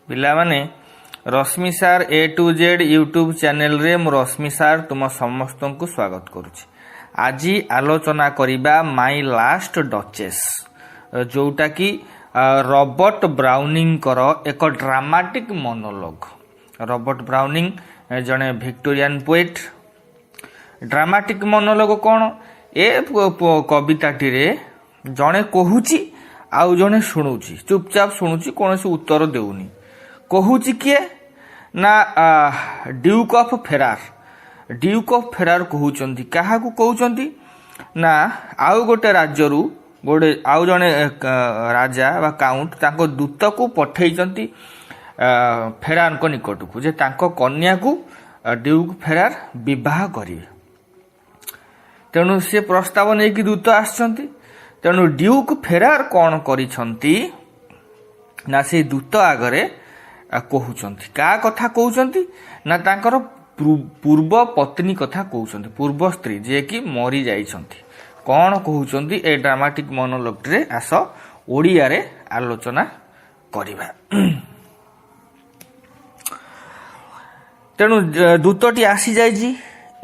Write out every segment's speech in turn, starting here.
ପିଲାମାନେ Rashmi sir A to Z YouTube ଚ୍ୟାନେଲରେ ମୁଁ ରଶ୍ମି ସାର୍ ତୁମ ସମସ୍ତଙ୍କୁ ସ୍ୱାଗତ କରୁଛି। ଆଜି ଆଲୋଚନା କରିବା ମାଇ ଲାଷ୍ଟ ଡଚେସ୍, ଯେଉଁଟାକି ରବର୍ଟ ବ୍ରାଉନିଙ୍କର ଏକ ଡ୍ରାମାଟିକ୍ ମୋନୋଲୋଗ। ରବର୍ଟ ବ୍ରାଉନିଂ ଜଣେ ଭିକ୍ଟୋରିଆନ୍ ପୋଏଟ୍। ଡ୍ରାମାଟିକ୍ ମୋନୋଲୋଗ କ'ଣ? ଏ କବିତାଟିରେ ଜଣେ କହୁଛି ଆଉ ଜଣେ ଶୁଣୁଛି, ଚୁପଚାପ ଶୁଣୁଛି, କୌଣସି ଉତ୍ତର ଦେଉନି। କହୁଛି କିଏ? ନା ଡ୍ୟୁକ୍ ଅଫ୍ ଫେରାର। ଡ୍ୟୁକ୍ ଅଫ୍ ଫେରାର କହୁଛନ୍ତି। କାହାକୁ କହୁଛନ୍ତି? ନା ଆଉ ଗୋଟେ ରାଜ୍ୟରୁ ଆଉ ଜଣେ ରାଜା ବା କାଉଣ୍ଟ ତାଙ୍କ ଦୂତକୁ ପଠେଇଛନ୍ତି ଫେରାରଙ୍କ ନିକଟକୁ, ଯେ ତାଙ୍କ କନ୍ୟାକୁ ଡ୍ୟୁକ୍ ଫେରାର ବିବାହ କରିବେ। ତେଣୁ ସେ ପ୍ରସ୍ତାବ ନେଇକି ଦୂତ ଆସିଛନ୍ତି। ତେଣୁ ଡ୍ୟୁକ୍ ଫେରାର କ'ଣ କରିଛନ୍ତି ନା ସେଇ ଦୂତ ଆଗରେ କହୁଛନ୍ତି। କାହା କଥା କହୁଛନ୍ତି? ନା ତାଙ୍କର ପୂର୍ବ ପତ୍ନୀ କଥା କହୁଛନ୍ତି, ପୂର୍ବ ସ୍ତ୍ରୀ ଯିଏକି ମରି ଯାଇଛନ୍ତି। କ'ଣ କହୁଛନ୍ତି ଏ ଡ୍ରାମାଟିକ୍ ମୋନୋଲୋଗରେ? ଆସ ଓଡ଼ିଆରେ ଆଲୋଚନା କରିବା। ତେଣୁ ଦୂତଟି ଆସିଯାଇଛି।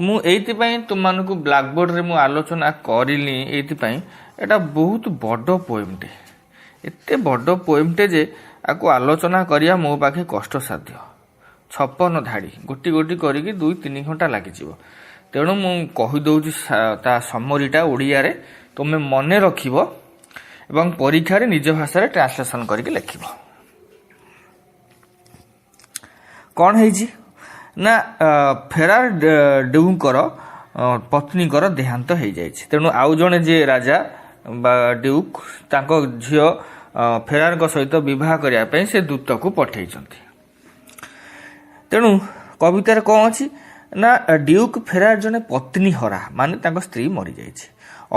ମୁଁ ଏଇଥିପାଇଁ ତୁମମାନଙ୍କୁ ବ୍ଲାକବୋର୍ଡରେ ମୁଁ ଆଲୋଚନା କରିଲି, ଏଇଥିପାଇଁ ଏଇଟା ବହୁତ ବଡ଼ ପୋଏମ୍ଟେ। ଏତେ ବଡ଼ ପୋଏମ୍ଟେ ଯେ ଆକୁ ଆଲୋଚନା କରିବା ମୋ ପାଖେ କଷ୍ଟସାଧ୍ୟ। 56 ଧାଡ଼ି ଗୋଟି ଗୋଟି କରିକି 2-3 ଘଣ୍ଟା ଲାଗିଯିବ। ତେଣୁ ମୁଁ କହିଦେଉଛି ତା ସମରିଟା ଓଡ଼ିଆରେ, ତୁମେ ମନେ ରଖିବ ଏବଂ ପରୀକ୍ଷାରେ ନିଜ ଭାଷାରେ ଟ୍ରାନ୍ସଲେସନ୍ କରିକି ଲେଖିବ। କ'ଣ ହେଇଛି ନା ଫେରାର ଡ୍ୟୁଙ୍କର ପତ୍ନୀଙ୍କର ଦେହାନ୍ତ ହେଇଯାଇଛି। ତେଣୁ ଆଉ ଜଣେ ଯିଏ ରାଜା ବା ଡ୍ୟୁକ୍ ତାଙ୍କ ଝିଅ ଫେରାରଙ୍କ ସହିତ ବିବାହ କରିବା ପାଇଁ ସେ ଦୂତକୁ ପଠେଇଛନ୍ତି। ତେଣୁ କବିତାରେ କ'ଣ ଅଛି ନା ଡ୍ୟୁକ୍ ଫେରାର ଜଣେ ପତ୍ନୀ ହରା, ମାନେ ତାଙ୍କ ସ୍ତ୍ରୀ ମରିଯାଇଛି।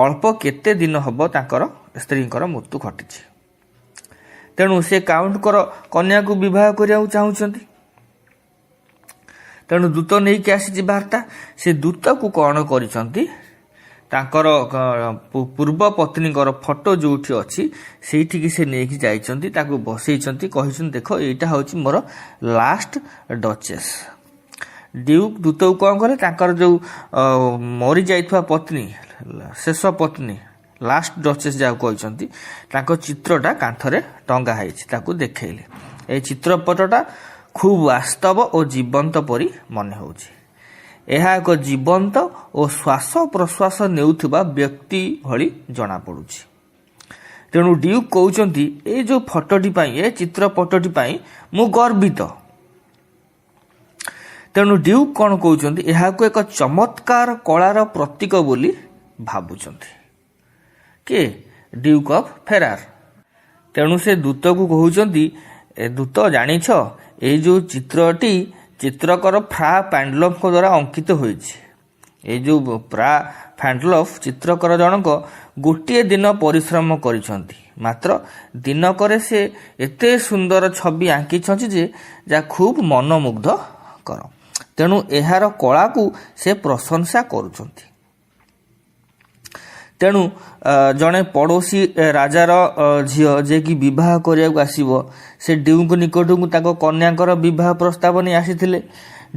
ଅଳ୍ପ କେତେ ଦିନ ହେବ ତାଙ୍କର ସ୍ତ୍ରୀଙ୍କର ମୃତ୍ୟୁ ଘଟିଛି। ତେଣୁ ସେ କାଉଣ୍ଟଙ୍କର କନ୍ୟାକୁ ବିବାହ କରିବାକୁ ଚାହୁଁଛନ୍ତି। ତେଣୁ ଦୂତ ନେଇକି ଆସିଛି ବାର୍ତ୍ତା। ସେ ଦୂତକୁ କ'ଣ କରିଛନ୍ତି? ତାଙ୍କର ପୂର୍ବ ପତ୍ନୀଙ୍କର ଫଟୋ ଯେଉଁଠି ଅଛି ସେଇଠିକି ସେ ନେଇକି ଯାଇଛନ୍ତି, ତାକୁ ବସେଇଛନ୍ତି, କହିଛନ୍ତି ଦେଖ ଏଇଟା ହେଉଛି ମୋର ଲାଷ୍ଟ ଡଚେସ୍। ଡ୍ୟୁକ୍ ଦୂତକୁ କ'ଣ କଲେ? ତାଙ୍କର ଯେଉଁ ମରିଯାଇଥିବା ପତ୍ନୀ, ଶେଷ ପତ୍ନୀ, ଲାଷ୍ଟ ଡଚେସ୍ ଯାହାକୁ କହିଛନ୍ତି, ତାଙ୍କ ଚିତ୍ରଟା କାନ୍ଥରେ ଟଙ୍ଗା ହେଇଛି, ତାକୁ ଦେଖେଇଲେ। ଏଇ ଚିତ୍ରପଟଟା ଖୁବ୍ ବାସ୍ତବ ଓ ଜୀବନ୍ତ ପରି ମନେ ହେଉଛି। ଏହା ଏକ ଜୀବନ୍ତ ଓ ଶ୍ୱାସ ପ୍ରଶ୍ୱାସ ନେଉଥିବା ବ୍ୟକ୍ତି ଭଳି ଜଣାପଡ଼ୁଛି। ତେଣୁ ଡ୍ୟୁକ୍ କହୁଛନ୍ତି ଏଇ ଯେଉଁ ଫଟୋଟି ପାଇଁ, ଏ ଚିତ୍ରପଟଟି ପାଇଁ ମୁଁ ଗର୍ବିତ। ତେଣୁ ଡ୍ୟୁକ୍ କ'ଣ କହୁଛନ୍ତି? ଏହାକୁ ଏକ ଚମତ୍କାର କଳାର ପ୍ରତୀକ ବୋଲି ଭାବୁଛନ୍ତି। କିଏ? ଡ୍ୟୁକ୍ ଅଫ୍ ଫେରାର। ତେଣୁ ସେ ଦୂତକୁ କହୁଛନ୍ତି, ଦୂତ ଜାଣିଛ ଏଇ ଯେଉଁ ଚିତ୍ରଟି ଚିତ୍ରକର ଫ୍ରା ପାଣ୍ଡଲଫଙ୍କ ଦ୍ୱାରା ଅଙ୍କିତ ହୋଇଛି। ଏଇ ଯେଉଁ ଫ୍ରା ପାଣ୍ଡଲଫ ଚିତ୍ରକର ଜଣକ ଗୋଟିଏ ଦିନ ପରିଶ୍ରମ କରିଛନ୍ତି, ମାତ୍ର ଦିନକରେ ସେ ଏତେ ସୁନ୍ଦର ଛବି ଆଙ୍କିଛନ୍ତି ଯେ ଯାହା ଖୁବ୍ ମନମୁଗ୍ଧ କର। ତେଣୁ ଏହାର କଳାକୁ ସେ ପ୍ରଶଂସା କରୁଛନ୍ତି। ତେଣୁ ଜଣେ ପଡ଼ୋଶୀ ରାଜାର ଝିଅ ଯିଏକି ବିବାହ କରିବାକୁ ଆସିବ, ସେ ଡ୍ୟୁକ୍ ନିକଟକୁ ତାଙ୍କ କନ୍ୟାଙ୍କର ବିବାହ ପ୍ରସ୍ତାବ ନେଇ ଆସିଥିଲେ।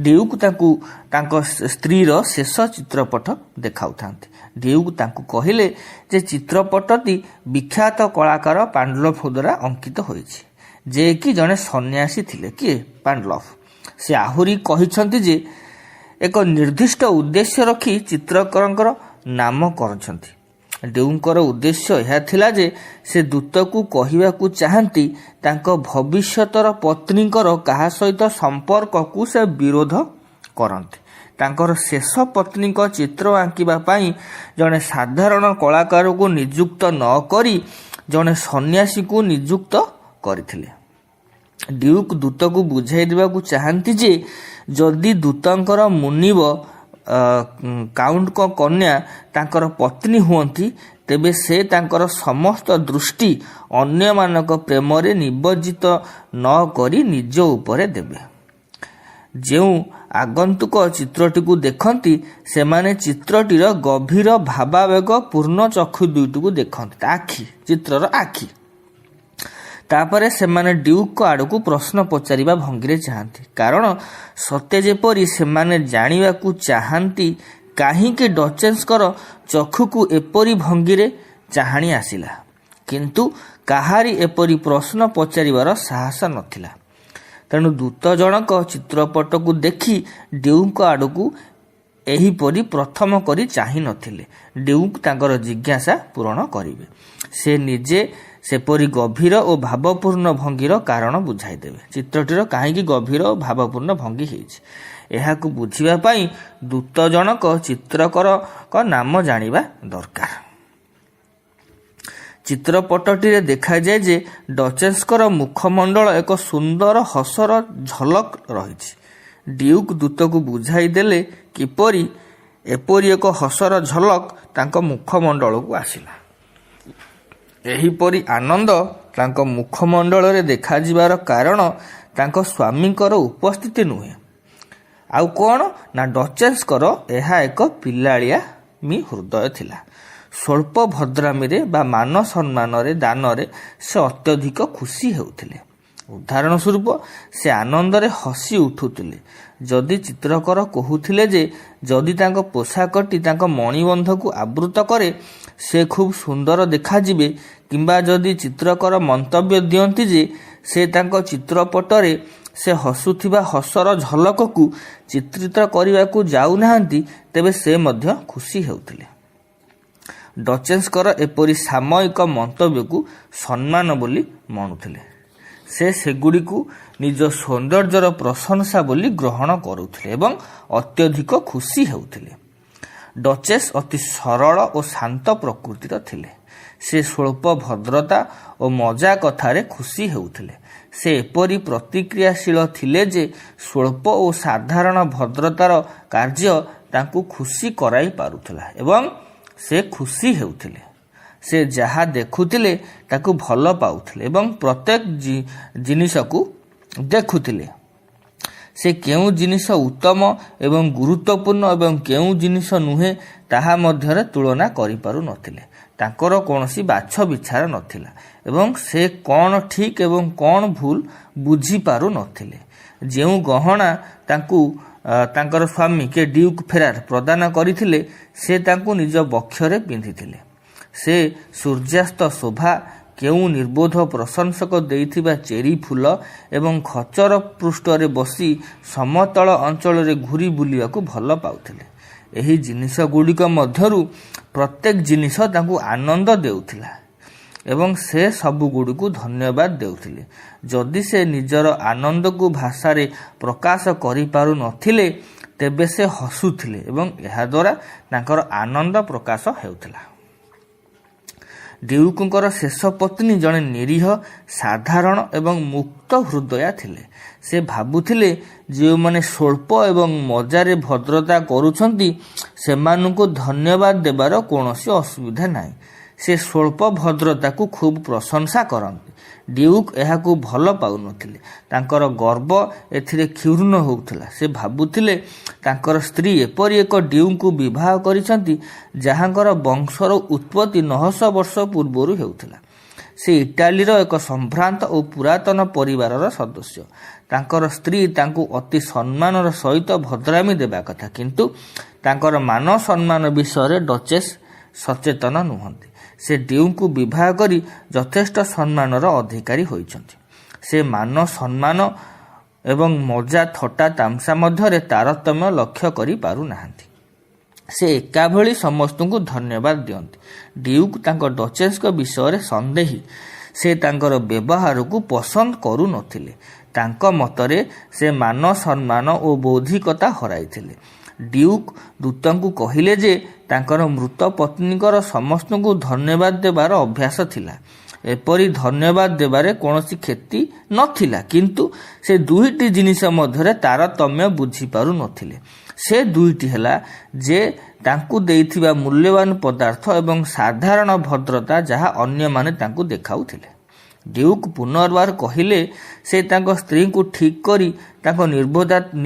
ଡ୍ୟୁକ୍ ତାଙ୍କୁ ତାଙ୍କ ସ୍ତ୍ରୀର ଶେଷ ଚିତ୍ରପଟ ଦେଖାଉଥାନ୍ତି। ଡ୍ୟୁକ୍ ତାଙ୍କୁ କହିଲେ ଯେ ଚିତ୍ରପଟଟି ବିଖ୍ୟାତ କଳାକାର ପାଣ୍ଡଲଫ ଦ୍ୱାରା ଅଙ୍କିତ ହୋଇଛି, ଯିଏକି ଜଣେ ସନ୍ନ୍ୟାସୀ ଥିଲେ। କିଏ? ପାଣ୍ଡଲଫ। ସେ ଆହୁରି କହିଛନ୍ତି ଯେ ଏକ ନିର୍ଦ୍ଦିଷ୍ଟ ଉଦ୍ଦେଶ୍ୟ ରଖି ଚିତ୍ରକରଙ୍କର ନାମ କରିଛନ୍ତି। ଡ୍ୟୁଙ୍କର ଉଦ୍ଦେଶ୍ୟ ଏହା ଥିଲା ଯେ ସେ ଦୂତକୁ କହିବାକୁ ଚାହାନ୍ତି ତାଙ୍କ ଭବିଷ୍ୟତର ପତ୍ନୀଙ୍କର କାହା ସହିତ ସମ୍ପର୍କକୁ ସେ ବିରୋଧ କରନ୍ତି। ତାଙ୍କର ଶେଷ ପତ୍ନୀଙ୍କ ଚିତ୍ର ଆଙ୍କିବା ପାଇଁ ଜଣେ ସାଧାରଣ କଳାକାରକୁ ନିଯୁକ୍ତ ନ କରି ଜଣେ ସନ୍ନ୍ୟାସୀକୁ ନିଯୁକ୍ତ କରିଥିଲେ। ଡ୍ୟୁକ୍ ଦୂତକୁ ବୁଝାଇ ଦେବାକୁ ଚାହାନ୍ତି ଯେ ଯଦି ଦୂତଙ୍କର ମୁନିବ କାଉଣ୍ଟଙ୍କ କନ୍ୟା ତାଙ୍କର ପତ୍ନୀ ହୁଅନ୍ତି, ତେବେ ସେ ତାଙ୍କର ସମସ୍ତ ଦୃଷ୍ଟି ଅନ୍ୟମାନଙ୍କ ପ୍ରେମରେ ନିବଜ୍ଜିତ ନ କରି ନିଜ ଉପରେ ଦେବେ। ଯେଉଁ ଆଗନ୍ତୁକ ଚିତ୍ରଟିକୁ ଦେଖନ୍ତି ସେମାନେ ଚିତ୍ରଟିର ଗଭୀର ଭାବାବେଗ ପୂର୍ଣ୍ଣ ଚକ୍ଷୁ ଦୁଇଟିକୁ ଦେଖନ୍ତି, ଆଖି, ଚିତ୍ରର ଆଖି। ତାପରେ ସେମାନେ ଡ୍ୟୁକଙ୍କ ଆଡ଼କୁ ପ୍ରଶ୍ନ ପଚାରିବା ଭଙ୍ଗୀରେ ଚାହାନ୍ତି, କାରଣ ସତେ ଯେପରି ସେମାନେ ଜାଣିବାକୁ ଚାହାନ୍ତି କାହିଁକି ଡଚେସଙ୍କର ଚକ୍ଷୁକୁ ଏପରି ଭଙ୍ଗୀରେ ଚାହାଣି ଆସିଲା। କିନ୍ତୁ କାହାରି ଏପରି ପ୍ରଶ୍ନ ପଚାରିବାର ସାହସ ନଥିଲା। ତେଣୁ ଦୂତ ଜଣକ ଚିତ୍ରପଟକୁ ଦେଖି ଡ୍ୟୁକଙ୍କ ଆଡ଼କୁ ଏହିପରି ପ୍ରଥମ କରି ଚାହିଁ ନଥିଲେ। ଡ୍ୟୁକ ତାଙ୍କର ଜିଜ୍ଞାସା ପୂରଣ କରିବେ। ସେ ନିଜେ ସେପରି ଗଭୀର ଓ ଭାବପୂର୍ଣ୍ଣ ଭଙ୍ଗୀର କାରଣ ବୁଝାଇଦେବେ। ଚିତ୍ରଟିର କାହିଁକି ଗଭୀର ଓ ଭାବପୂର୍ଣ୍ଣ ଭଙ୍ଗୀ ହେଇଛି, ଏହାକୁ ବୁଝିବା ପାଇଁ ଦୂତ ଜଣକ ଚିତ୍ରକରଙ୍କ ନାମ ଜାଣିବା ଦରକାର। ଚିତ୍ରପଟଟିରେ ଦେଖାଯାଏ ଯେ ଡଚେସଙ୍କର ମୁଖମଣ୍ଡଳ ଏକ ସୁନ୍ଦର ହସର ଝଲକ ରହିଛି। ଡ୍ୟୁକ ଦୂତକୁ ବୁଝାଇ ଦେଲେ କିପରି ଏପରି ଏକ ହସର ଝଲକ ତାଙ୍କ ମୁଖମଣ୍ଡଳକୁ ଆସିଲା। ଏହିପରି ଆନନ୍ଦ ତାଙ୍କ ମୁଖମଣ୍ଡଳରେ ଦେଖାଯିବାର କାରଣ ତାଙ୍କ ସ୍ୱାମୀଙ୍କର ଉପସ୍ଥିତି ନୁହେଁ, ଆଉ କ'ଣ ନା ଡଚେସଙ୍କର ଏହା ଏକ ପିଲାଳିଆମି ହୃଦୟ ଥିଲା। ସ୍ୱଳ୍ପ ଭଦ୍ରାମିରେ ବା ମାନ ସମ୍ମାନରେ ଦାନରେ ସେ ଅତ୍ୟଧିକ ଖୁସି ହେଉଥିଲେ। ଉଦାହରଣ ସ୍ୱରୂପ ସେ ଆନନ୍ଦରେ ହସି ଉଠୁଥିଲେ। ଯଦି ଚିତ୍ରକର କହୁଥିଲେ ଯେ ଯଦି ତାଙ୍କ ପୋଷାକଟି ତାଙ୍କ ମଣିବନ୍ଧକୁ ଆବୃତ କରେ ସେ ଖୁବ୍ ସୁନ୍ଦର ଦେଖାଯିବେ, କିମ୍ବା ଯଦି ଚିତ୍ରକର ମନ୍ତବ୍ୟ ଦିଅନ୍ତି ଯେ ସେ ତାଙ୍କ ଚିତ୍ରପଟରେ ସେ ହସୁଥିବା ହସର ଝଲକକୁ ଚିତ୍ରିତ କରିବାକୁ ଯାଉନାହାନ୍ତି, ତେବେ ସେ ମଧ୍ୟ ଖୁସି ହେଉଥିଲେ। ଡଚେସଙ୍କର ଏପରି ସାମୟିକ ମନ୍ତବ୍ୟକୁ ସମ୍ମାନ ବୋଲି ମଣୁଥିଲେ। ସେ ସେଗୁଡ଼ିକୁ ନିଜ ସୌନ୍ଦର୍ଯ୍ୟର ପ୍ରଶଂସା ବୋଲି ଗ୍ରହଣ କରୁଥିଲେ ଏବଂ ଅତ୍ୟଧିକ ଖୁସି ହେଉଥିଲେ। ଡଚେସ ଅତି ସରଳ ଓ ଶାନ୍ତ ପ୍ରକୃତିର ଥିଲେ। ସେ ସ୍ୱଳ୍ପ ଭଦ୍ରତା ଓ ମଜା କଥାରେ ଖୁସି ହେଉଥିଲେ। ସେ ଏପରି ପ୍ରତିକ୍ରିୟାଶୀଳ ଥିଲେ ଯେ ସ୍ୱଳ୍ପ ଓ ସାଧାରଣ ଭଦ୍ରତାର କାର୍ଯ୍ୟ ତାଙ୍କୁ ଖୁସି କରାଇ ପାରୁଥିଲା ଏବଂ ସେ ଖୁସି ହେଉଥିଲେ। ସେ ଯାହା ଦେଖୁଥିଲେ ତାକୁ ଭଲ ପାଉଥିଲେ ଏବଂ ପ୍ରତ୍ୟେକ ଜିନିଷକୁ ଦେଖୁଥିଲେ। ସେ କେଉଁ ଜିନିଷ ଉତ୍ତମ ଏବଂ ଗୁରୁତ୍ୱପୂର୍ଣ୍ଣ ଏବଂ କେଉଁ ଜିନିଷ ନୁହେଁ ତାହା ମଧ୍ୟରେ ତୁଳନା କରିପାରୁନଥିଲେ। ତାଙ୍କର କୌଣସି ବାଛ ବିଚାର ନଥିଲା ଏବଂ ସେ କ'ଣ ଠିକ୍ ଏବଂ କ'ଣ ଭୁଲ ବୁଝିପାରୁନଥିଲେ। ଯେଉଁ ଗହଣା ତାଙ୍କୁ ତାଙ୍କର ସ୍ୱାମୀ ଡ୍ୟୁକ ଫେରାର ପ୍ରଦାନ କରିଥିଲେ ସେ ତାଙ୍କୁ ନିଜ ବକ୍ଷରେ ପିନ୍ଧିଥିଲେ। ସେ ସୂର୍ଯ୍ୟାସ୍ତ ଶୋଭା, କେଉଁ ନିର୍ବୋଧ ପ୍ରଶଂସକ ଦେଇଥିବା ଚେରି ଫୁଲ ଏବଂ ଖଚର ପୃଷ୍ଠରେ ବସି ସମତଳ ଅଞ୍ଚଳରେ ଘୁରି ବୁଲିବାକୁ ଭଲ ପାଉଥିଲେ। ଏହି ଜିନିଷ ଗୁଡ଼ିକ ମଧ୍ୟରୁ ପ୍ରତ୍ୟେକ ଜିନିଷ ତାଙ୍କୁ ଆନନ୍ଦ ଦେଉଥିଲା ଏବଂ ସେ ସବୁଗୁଡ଼ିକୁ ଧନ୍ୟବାଦ ଦେଉଥିଲେ। ଯଦି ସେ ନିଜର ଆନନ୍ଦକୁ ଭାଷାରେ ପ୍ରକାଶ କରିପାରୁନଥିଲେ ତେବେ ସେ ହସୁଥିଲେ ଏବଂ ଏହାଦ୍ୱାରା ତାଙ୍କର ଆନନ୍ଦ ପ୍ରକାଶ ହେଉଥିଲା। ଡ୍ୟୁକଙ୍କର ଶେଷ ପତ୍ନୀ ଜଣେ ନିରୀହ, ସାଧାରଣ ଏବଂ ମୁକ୍ତ ହୃଦୟା ଥିଲେ। ସେ ଭାବୁଥିଲେ ଯେଉଁମାନେ ସ୍ୱଳ୍ପ ଏବଂ ମଜାରେ ଭଦ୍ରତା କରୁଛନ୍ତି ସେମାନଙ୍କୁ ଧନ୍ୟବାଦ ଦେବାର କୌଣସି ଅସୁବିଧା ନାହିଁ। ସେ ସ୍ୱଳ୍ପ ଭଦ୍ରତାକୁ ଖୁବ୍ ପ୍ରଶଂସା କରନ୍ତି। ଡ୍ୟୁକ ଏହାକୁ ଭଲ ପାଉନଥିଲେ। ତାଙ୍କର ଗର୍ବ ଏଥିରେ କ୍ଷୁର୍ଣ୍ଣ ହେଉଥିଲା। ସେ ଭାବୁଥିଲେ ତାଙ୍କର ସ୍ତ୍ରୀ ଏପରି ଏକ ଡ୍ୟୁକଙ୍କୁ ବିବାହ କରିଛନ୍ତି ଯାହାଙ୍କର ବଂଶର ଉତ୍ପତ୍ତି 900 ବର୍ଷ ପୂର୍ବରୁ ହେଉଥିଲା। ସେ ଇଟାଲୀର ଏକ ସମ୍ଭ୍ରାନ୍ତ ଓ ପୁରାତନ ପରିବାରର ସଦସ୍ୟ। ତାଙ୍କର ସ୍ତ୍ରୀ ତାଙ୍କୁ ଅତି ସମ୍ମାନର ସହିତ ଭଦ୍ରାମି ଦେବା କଥା, କିନ୍ତୁ ତାଙ୍କର ମାନ ସମ୍ମାନ ବିଷୟରେ ଡଚେସ ସଚେତନ ନୁହନ୍ତି। ସେ ଡ୍ୟୁକଙ୍କୁ ବିବାହ କରି ଯଥେଷ୍ଟ ସମ୍ମାନର ଅଧିକାରୀ ହୋଇଛନ୍ତି। ସେ ମାନ ସମ୍ମାନ ଏବଂ ମଜା ଥଟ୍ଟା ତାମସା ମଧ୍ୟରେ ତାରତମ୍ୟ ଲକ୍ଷ୍ୟ କରିପାରୁନାହାନ୍ତି। ସେ ଏକାଭଳି ସମସ୍ତଙ୍କୁ ଧନ୍ୟବାଦ ଦିଅନ୍ତି। ଡ୍ୟୁକ ତାଙ୍କ ଡଚେସଙ୍କ ବିଷୟରେ ସନ୍ଦେହୀ। ସେ ତାଙ୍କର ବ୍ୟବହାରକୁ ପସନ୍ଦ କରୁନଥିଲେ। ତାଙ୍କ ମତରେ ସେ ମାନ ସମ୍ମାନ ଓ ବୌଦ୍ଧିକତା ହରାଇଥିଲେ। ଡ୍ୟୁକ ଦୂତଙ୍କୁ କହିଲେ ଯେ ତାଙ୍କର ମୃତ ପତ୍ନୀଙ୍କର ସମସ୍ତଙ୍କୁ ଧନ୍ୟବାଦ ଦେବାର ଅଭ୍ୟାସ ଥିଲା। ଏପରି ଧନ୍ୟବାଦ ଦେବାରେ କୌଣସି କ୍ଷତି ନଥିଲା, କିନ୍ତୁ ସେ ଦୁଇଟି ଜିନିଷ ମଧ୍ୟରେ ତାରତମ୍ୟ ବୁଝିପାରୁନଥିଲେ। ସେ ଦୁଇଟି ହେଲା ଯେ ତାଙ୍କୁ ଦେଇଥିବା ମୂଲ୍ୟବାନ ପଦାର୍ଥ ଏବଂ ସାଧାରଣ ଭଦ୍ରତା ଯାହା ଅନ୍ୟମାନେ ତାଙ୍କୁ ଦେଖାଉଥିଲେ। ଡ୍ୟୁକ ପୁନର୍ବାର କହିଲେ ସେ ତାଙ୍କ ସ୍ତ୍ରୀଙ୍କୁ ଠିକ୍ କରି ତାଙ୍କ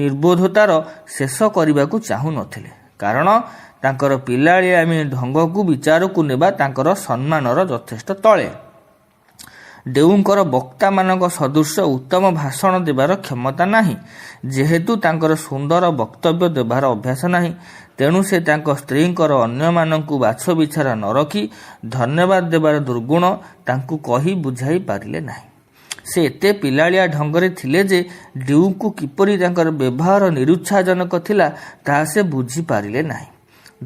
ନିର୍ବୋଧତାର ଶେଷ କରିବାକୁ ଚାହୁଁନଥିଲେ, କାରଣ ତାଙ୍କର ପିଲାଳିଆମି ଢଙ୍ଗକୁ ବିଚାରକୁ ନେବା ତାଙ୍କର ସମ୍ମାନର ଯଥେଷ୍ଟ ତଳେ। ଡେଉଙ୍କର ବକ୍ତାମାନଙ୍କ ସଦୃଶ ଉତ୍ତମ ଭାଷଣ ଦେବାର କ୍ଷମତା ନାହିଁ। ଯେହେତୁ ତାଙ୍କର ସୁନ୍ଦର ବକ୍ତବ୍ୟ ଦେବାର ଅଭ୍ୟାସ ନାହିଁ, ତେଣୁ ସେ ତାଙ୍କ ସ୍ତ୍ରୀଙ୍କର ଅନ୍ୟମାନଙ୍କୁ ବାଛ ବିଛାରା ନ ରଖି ଧନ୍ୟବାଦ ଦେବାର ଦୁର୍ଗୁଣ ତାଙ୍କୁ କହି ବୁଝାଇ ପାରିଲେ ନାହିଁ। ସେ ଏତେ ପିଲାଳିଆ ଢଙ୍ଗରେ ଥିଲେ ଯେ ଡ୍ୟୁଙ୍କୁ କିପରି ତାଙ୍କର ବ୍ୟବହାର ନିରୁତ୍ସାହଜନକ ଥିଲା ତାହା ସେ ବୁଝିପାରିଲେ ନାହିଁ।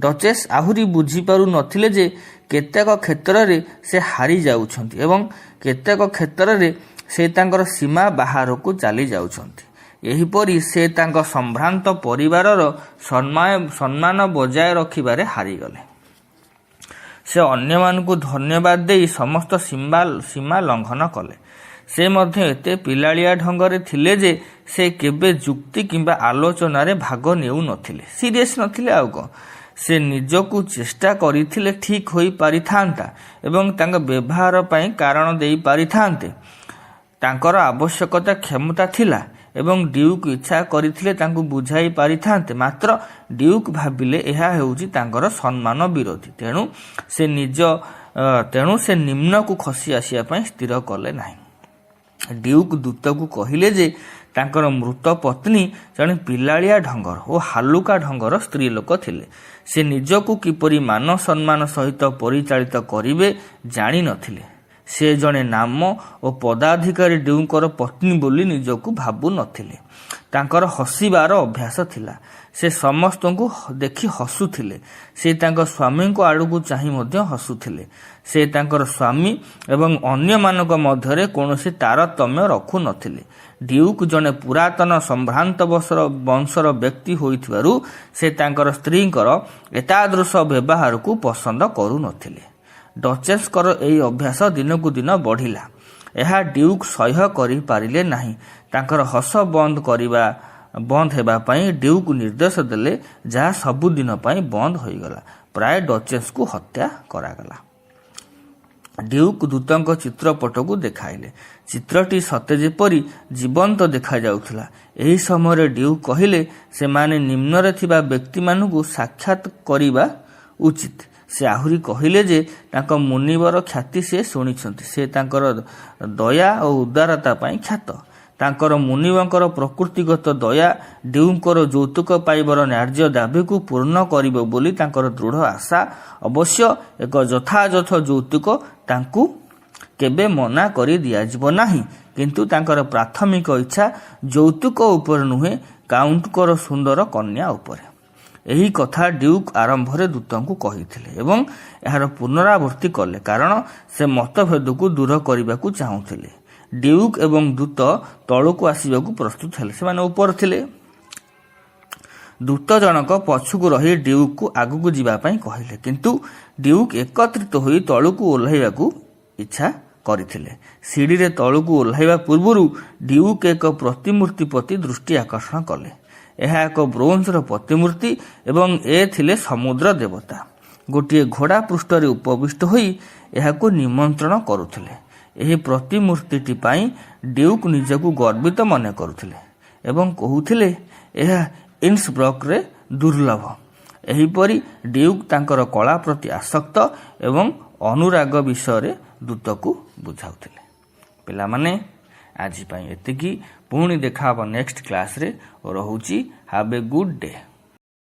ଡଚେସ୍ ଆହୁରି ବୁଝିପାରୁ ନଥିଲେ ଯେ କେତେକ କ୍ଷେତ୍ରରେ ସେ ହାରି ଯାଉଛନ୍ତି ଏବଂ କେତେକ କ୍ଷେତ୍ରରେ ସେ ତାଙ୍କର ସୀମା ବାହାରକୁ ଚାଲି ଯାଉଛନ୍ତି। ଏହିପରି ସେ ତାଙ୍କ ସମ୍ଭ୍ରାନ୍ତ ପରିବାରର ସମ୍ମାନ ବଜାୟ ରଖିବାରେ ହାରିଗଲେ। ସେ ଅନ୍ୟମାନଙ୍କୁ ଧନ୍ୟବାଦ ଦେଇ ସମସ୍ତ ସୀମା ଲଙ୍ଘନ କଲେ। ସେ ମଧ୍ୟ ଏତେ ପିଲାଳିଆ ଢଙ୍ଗରେ ଥିଲେ ଯେ ସେ କେବେ ଯୁକ୍ତି କିମ୍ବା ଆଲୋଚନାରେ ଭାଗ ନେଉନଥିଲେ। ସିରିୟସ୍ ନଥିଲେ ଆଉ କ'ଣ। ସେ ନିଜକୁ ଚେଷ୍ଟା କରିଥିଲେ ଠିକ୍ ହୋଇପାରିଥାନ୍ତା ଏବଂ ତାଙ୍କ ବ୍ୟବହାର ପାଇଁ କାରଣ ଦେଇପାରିଥାନ୍ତେ। ତାଙ୍କର ଆବଶ୍ୟକତା କ୍ଷମତା ଥିଲା ଏବଂ ଡ୍ୟୁକ୍ ଇଚ୍ଛା କରିଥିଲେ ତାଙ୍କୁ ବୁଝାଇ ପାରିଥାନ୍ତେ। ମାତ୍ର ଡ୍ୟୁକ୍ ଭାବିଲେ ଏହା ହେଉଛି ତାଙ୍କର ସମ୍ମାନ ବିରୋଧୀ। ତେଣୁ ସେ ନିମ୍ନକୁ ଖସି ଆସିବା ପାଇଁ ସ୍ଥିର କଲେ ନାହିଁ। ଡ୍ୟୁକ୍ ଦୂତକୁ କହିଲେ ଯେ ତାଙ୍କର ମୃତ ପତ୍ନୀ ଜଣେ ପିଲାଳିଆ ଢଙ୍ଗର ଓ ହାଲୁକା ଢଙ୍ଗର ସ୍ତ୍ରୀ ଲୋକ ଥିଲେ। ସେ ନିଜକୁ କିପରି ମାନ ସମ୍ମାନ ସହିତ ପରିଚାଳିତ କରିବେ ଜାଣିନଥିଲେ। ସେ ଜଣେ ନାମ ଓ ପଦାଧିକାରୀ ଡ୍ୟୁଙ୍କର ପତ୍ନୀ ବୋଲି ନିଜକୁ ଭାବୁନଥିଲେ। ତାଙ୍କର ହସିବାର ଅଭ୍ୟାସ ଥିଲା। ସେ ସମସ୍ତଙ୍କୁ ଦେଖି ହସୁଥିଲେ। ସେ ତାଙ୍କ ସ୍ୱାମୀଙ୍କ ଆଡ଼କୁ ଚାହିଁ ମଧ୍ୟ ହସୁଥିଲେ। ସେ ତାଙ୍କର ସ୍ୱାମୀ ଏବଂ ଅନ୍ୟମାନଙ୍କ ମଧ୍ୟରେ କୌଣସି ତାରତମ୍ୟ ରଖୁନଥିଲେ। ଡ୍ୟୁକ୍ ଜଣେ ପୁରାତନ ସମ୍ଭ୍ରାନ୍ତ ବଂଶର ବ୍ୟକ୍ତି ହୋଇଥିବାରୁ ସେ ତାଙ୍କର ସ୍ତ୍ରୀଙ୍କର ଏତାଦୃଶ ବ୍ୟବହାରକୁ ପସନ୍ଦ କରୁନଥିଲେ। ଡଚେସ୍ଙ୍କର ଏହି ଅଭ୍ୟାସ ଦିନକୁ ଦିନ ବଢ଼ିଲା। ଏହା ଡ୍ୟୁକ୍ ସହ୍ୟ କରିପାରିଲେ ନାହିଁ। ତାଙ୍କର ହସ ବନ୍ଦ ହେବା ପାଇଁ ଡ୍ୟୁକ୍ ନିର୍ଦ୍ଦେଶ ଦେଲେ, ଯାହା ସବୁଦିନ ପାଇଁ ବନ୍ଦ ହୋଇଗଲା। ପ୍ରାୟ ଡଚେସ୍କୁ ହତ୍ୟା କରାଗଲା। ଡ୍ୟୁକ୍ ଦୂତଙ୍କ ଚିତ୍ରପଟକୁ ଦେଖାଇଲେ। ଚିତ୍ରଟି ସତେ ଯେପରି ଜୀବନ୍ତ ଦେଖାଯାଉଥିଲା। ଏହି ସମୟରେ ଡ୍ୟୁକ୍ କହିଲେ, ସେମାନେ ନିମ୍ନରେ ଥିବା ବ୍ୟକ୍ତିମାନଙ୍କୁ ସାକ୍ଷାତ କରିବା ଉଚିତ। ସେ ଆହୁରି କହିଲେ ଯେ ତାଙ୍କ ମୁନିବର ଖ୍ୟାତି ସେ ଶୁଣିଛନ୍ତି। ସେ ତାଙ୍କର ଦୟା ଓ ଉଦାରତା ପାଇଁ ଖ୍ୟାତ। ତାଙ୍କର ମୁନିବଙ୍କର ପ୍ରକୃତିଗତ ଦୟା ଡ୍ୟୁଙ୍କର ଯୌତୁକ ପାଇବାର ନ୍ୟାର୍ଯ୍ୟ ଦାବିକୁ ପୂର୍ଣ୍ଣ କରିବ ବୋଲି ତାଙ୍କର ଦୃଢ଼ ଆଶା। ଅବଶ୍ୟ ଏକ ଯଥାଯଥ ଯୌତୁକ ତାଙ୍କୁ କେବେ ମନା କରି ଦିଆଯିବ ନାହିଁ, କିନ୍ତୁ ତାଙ୍କର ପ୍ରାଥମିକ ଇଚ୍ଛା ଯୌତୁକ ଉପରେ ନୁହେଁ, କାଉଣ୍ଟଙ୍କର ସୁନ୍ଦର କନ୍ୟା ଉପରେ। ଏହି କଥା ଡ୍ୟୁକ୍ ଆରମ୍ଭରେ ଦୂତଙ୍କୁ କହିଥିଲେ ଏବଂ ଏହାର ପୁନରାବୃତ୍ତି କଲେ, କାରଣ ସେ ମତଭେଦକୁ ଦୂର କରିବାକୁ ଚାହୁଁଥିଲେ। ଡ୍ୟୁକ୍ ଏବଂ ଦୂତ ତଳକୁ ଆସିବାକୁ ପ୍ରସ୍ତୁତ ହେଲେ। ସେମାନେ ଉପରେ ଥିଲେ। ଦୂତ ଜଣକ ପଛକୁ ରହି ଡ୍ୟୁକ୍କୁ ଆଗକୁ ଯିବା ପାଇଁ କହିଲେ, କିନ୍ତୁ ଡ୍ୟୁକ୍ ଏକତ୍ରିତ ହୋଇ ତଳକୁ ଓହ୍ଲାଇବାକୁ ଇଚ୍ଛା କରିଥିଲେ। ସିଡ଼ିରେ ତଳକୁ ଓହ୍ଲାଇବା ପୂର୍ବରୁ ଡ୍ୟୁକ୍ ଏକ ପ୍ରତିମୂର୍ତ୍ତି ପ୍ରତି ଦୃଷ୍ଟି ଆକର୍ଷଣ କଲେ। ଏହା ଏକ ବ୍ରୋଞ୍ଜର ପ୍ରତିମୂର୍ତ୍ତି ଏବଂ ଥିଲେ ସମୁଦ୍ର ଦେବତା। ଗୋଟିଏ ଘୋଡ଼ା ପୃଷ୍ଠରେ ଉପବିଷ୍ଟ ହୋଇ ଏହାକୁ ନିମନ୍ତ୍ରଣ କରୁଥିଲେ। ଏହି ପ୍ରତିମୂର୍ତ୍ତିଟି ପାଇଁ ଡ୍ୟୁକ୍ ନିଜକୁ ଗର୍ବିତ ମନେ କରୁଥିଲେ ଏବଂ କହୁଥିଲେ, ଏହା ଇନ୍ସବ୍ରକ୍ରେ ଦୁର୍ଲଭ। ଏହିପରି ଡ୍ୟୁକ୍ ତାଙ୍କର କଳା ପ୍ରତି ଆସକ୍ତ ଏବଂ ଅନୁରାଗ ବିଷୟରେ ଦୂତକୁ ବୁଝାଉଥିଲେ। ପିଲାମାନେ, ଆଜି ପାଇଁ ଏତିକି। ପୁଣି ଦେଖା ହେବ ନେକ୍ସଟ କ୍ଲାସ୍ରେ। ରହୁଛି। Have a good day.